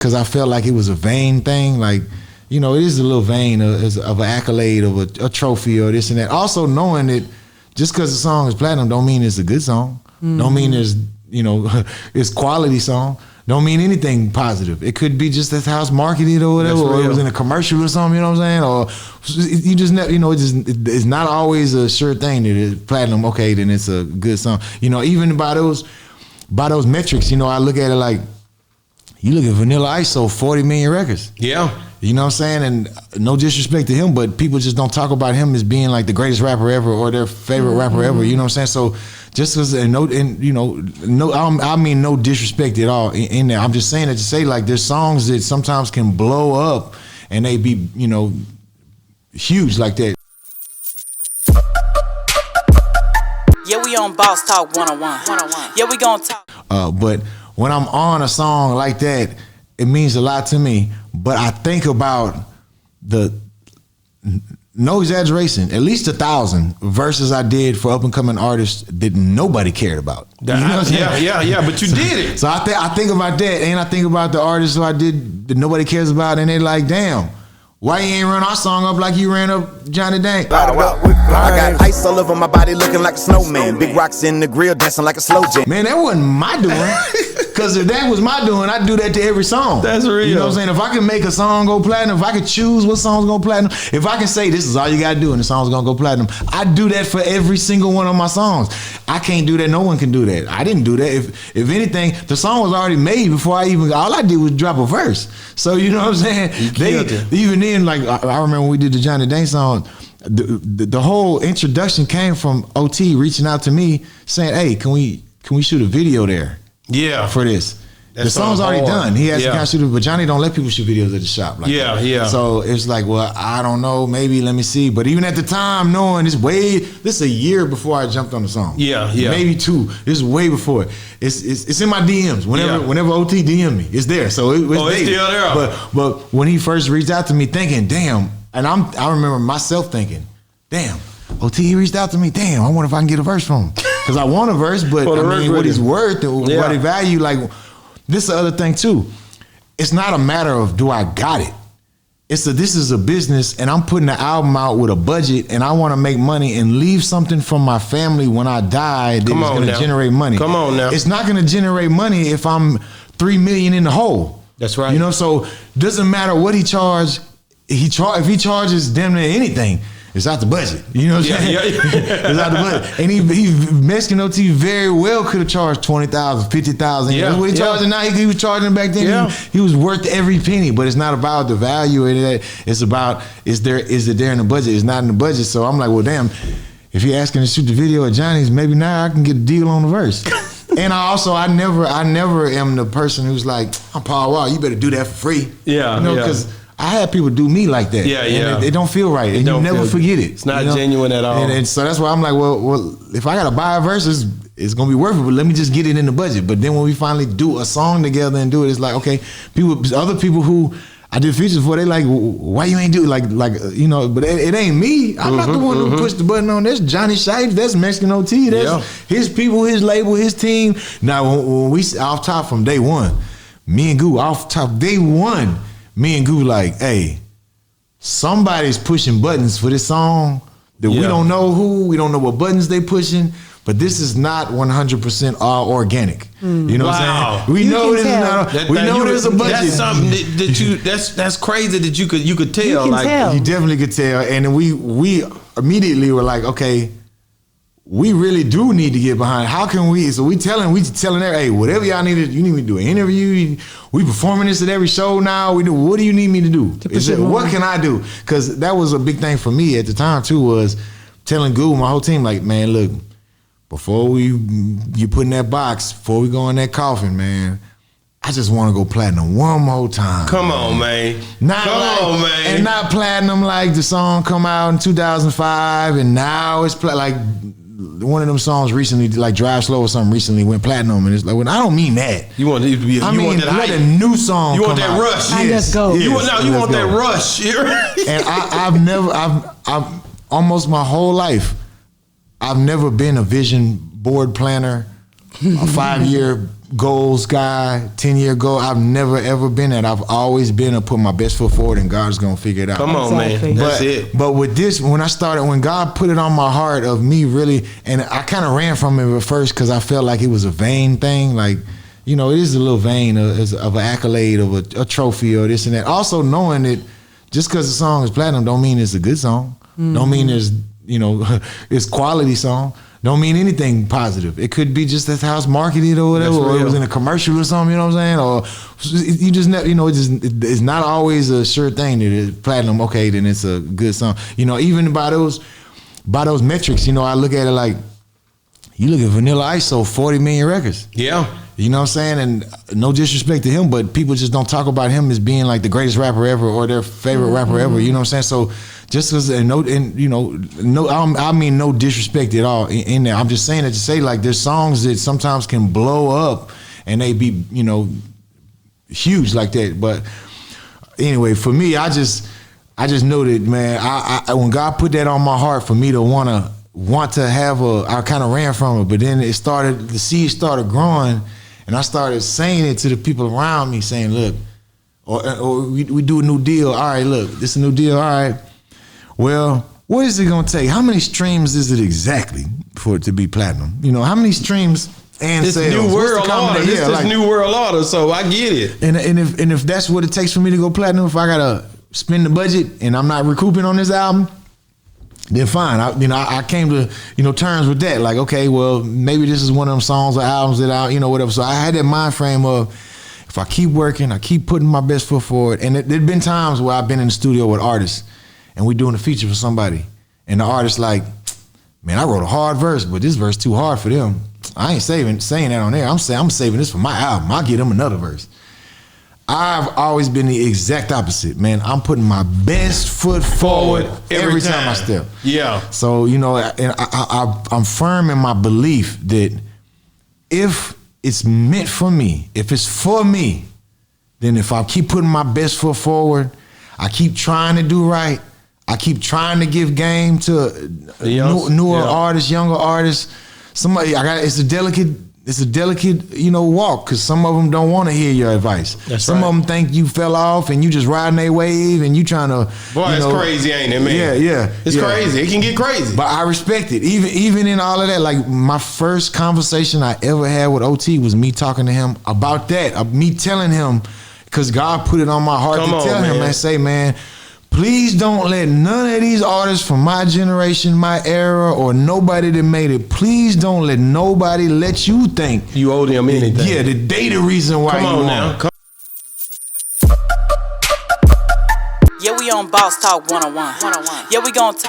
because I felt like it was a vain thing. Like, you know, it is a little vain of an accolade, of a trophy or this and that. Also knowing that just because the song is platinum don't mean it's a good song. Don't mean there's, you know, it's quality song. Don't mean anything positive. It could be just that's how it's marketed or whatever, or it was in a commercial or something, you know what I'm saying? Or you just never, you know, it's not always a sure thing that it's platinum, okay, then it's a good song. You know, even by those metrics, you know, I look at it like, you look at Vanilla Ice sold 40 million records. Yeah. You know what I'm saying? And no disrespect to him, but people just don't talk about him as being like the greatest rapper ever or their favorite rapper ever. You know what I'm saying? So just because, I mean no disrespect at all in there. I'm just saying that to say like there's songs that sometimes can blow up and they be, you know, huge like that. Yeah, we on Boss Talk 101. Yeah, we gonna talk. But when I'm on a song like that, it means a lot to me. But I think about no exaggeration, at least 1,000 verses I did for up and coming artists that nobody cared about. You know what I'm yeah, but you did it. So I think about that, and I think about the artists who I did that nobody cares about, and they're like, damn, why you ain't run our song up like you ran up Johnny Dang? I got ice all over my body looking like a snowman. Big rocks in the grill dancing like a slow jam. Man, that wasn't my doing. Because if that was my doing, I'd do that to every song. That's real. You know what I'm saying? If I can make a song go platinum, if I could choose what song's go platinum, if I can say this is all you gotta do and the song's gonna go platinum, I'd do that for every single one of my songs. I can't do that. No one can do that. I didn't do that. If anything, the song was already made before all I did was drop a verse. So you know what I'm saying? Even then, like I remember when we did the Johnny Dang song, the whole introduction came from OT reaching out to me saying, hey, can we shoot a video there? Yeah. For this. That the song's already done. He has to kind of shoot it, but Johnny don't let people shoot videos at the shop. Like that. So it's like, well, I don't know, maybe let me see. But even at the time, knowing this is a year before I jumped on the song. Yeah. Maybe 2. This is way before. It's in my DMs. Whenever OT DM me, it's there. So it's still there. But when he first reached out to me, thinking, damn, and I remember myself thinking, damn, OT he reached out to me. Damn, I wonder if I can get a verse from him. Because I want a verse, but I mean, what he's worth and what he value, like, this is the other thing too. It's not a matter of do I got it. This is a business, and I'm putting the album out with a budget, and I want to make money and leave something from my family when I die that is going to generate money. Come on now. It's not going to generate money if I'm $3 million in the hole. That's right. You know, so doesn't matter what he charge. If he charges damn near anything, it's out the budget. You know what I'm saying? It's out the budget. And he Mexican OT very well could have charged 20,000, 50,000. Yeah. That's what he charging now. He was charging back then. Yeah. He was worth every penny. But it's not about the value of that. It's about is it there in the budget? It's not in the budget. So I'm like, well, damn. If you're asking to shoot the video at Johnny's, maybe now I can get a deal on the verse. And I never am the person who's like, I'm Paul Wall. You better do that for free. Yeah. You know, because I had people do me like that. Yeah. And it don't feel right. And you never forget it. It's not genuine at all. And so that's why I'm like, well, if I gotta buy a verse, it's gonna be worth it. But let me just get it in the budget. But then when we finally do a song together and do it, it's like, okay, other people who I did features for, they like, why you ain't do it? Like you know, but it ain't me. I'm not the one who pushed the button on this. Johnny Shipes, that's Mexican OT. That's his people, his label, his team. Now when we off top from day one, me and Goo off top day one. Me and Goo like, hey, somebody's pushing buttons for this song that we don't know who, we don't know what buttons they pushing, but this is not 100% all organic. You know what I'm saying? We know this is not. We know there's a budget. That's something that's crazy that you could tell. You definitely could tell, and then we immediately were like, okay, we really do need to get behind. How can we? So we telling her, hey, whatever y'all need you need me to do an interview. We performing this at every show now. What do you need me to do? What can I do? Because that was a big thing for me at the time too. Was telling Goo, my whole team, like, man, look, before you put in that box, before we go in that coffin, man, I just want to go platinum one more time. Come on, man. Come on, man. And not platinum like the song come out in 2005, and now it's like. One of them songs recently, like Drive Slow or something, recently went platinum, and it's like, well, I don't mean that. You want that let a new song. You want that rush? Yes. Let's go. You want that rush? And I've almost my whole life, I've never been a vision board planner a 5-year goals guy, 10-year goal. I've never ever been that. I've always been to put my best foot forward, and God's gonna figure it out. Come on, Exactly. man. That's it. But with this, when God put it on my heart of me really, and I kind of ran from it at first because I felt like it was a vain thing. Like, you know, it is a little vain of an accolade, of a trophy or this and that. Also knowing that just because the song is platinum don't mean it's a good song. Don't mean it's, you know, it's quality song. Don't mean anything positive. It could be just that's how it's marketed or whatever, That's or it real. was in a commercial or something. You know what I'm saying? Or you just never, you know, it's not always a sure thing that it's platinum. Okay, then it's a good song. You know, even by those metrics, you know, I look at it like you look at Vanilla Ice sold 40 million records. Yeah. You know what I'm saying? And no disrespect to him, but people just don't talk about him as being like the greatest rapper ever or their favorite rapper ever. You know what I'm saying? So just because, I mean no disrespect at all in there. I'm just saying it to say like there's songs that sometimes can blow up and they be, you know, huge like that. But anyway, for me, I just know that, man, I when God put that on my heart for me to want to have I kind of ran from it, but then the seed started growing, and I started saying it to the people around me, saying, look, or we do a new deal. All right, look, this is a new deal. All right, well, what is it gonna take? How many streams is it exactly for it to be platinum? You know, how many streams and This sales? new What's the world order. combination? This Yeah, like- new world order. So I get it. and if that's what it takes for me to go platinum, if I gotta spend the budget and I'm not recouping on this album, then fine. I came to, you know, terms with that. Like, okay, well, maybe this is one of them songs or albums that I, you know, whatever. So I had that mind frame of if I keep working, I keep putting my best foot forward. And there'd been times where I've been in the studio with artists and we doing a feature for somebody, and the artist like, man, I wrote a hard verse, but this verse too hard for them. I ain't saying that on there. I'm saving this for my album. I'll give them another verse. I've always been the exact opposite, man. I'm putting my best foot forward every time I step. Yeah. So, you know, and I'm firm in my belief that if it's meant for me, if it's for me, then if I keep putting my best foot forward, I keep trying to do right, I keep trying to give game to newer artists, younger artists. It's a delicate, you know, walk, because some of them don't want to hear your advice. Some of them think you fell off and you just riding their wave and you trying to. Boy, it's crazy, ain't it, man? Yeah. It's crazy. It can get crazy. But I respect it. Even in all of that, like my first conversation I ever had with OT was me talking to him about that. Me telling him, because God put it on my heart to tell him and say, man, please don't let none of these artists from my generation, my era, or nobody that made it, please don't let nobody let you think you owe them anything. Yeah, that they the reason why Come you on want now. it. Yeah, we on Boss Talk 101. Yeah, we gon' talk.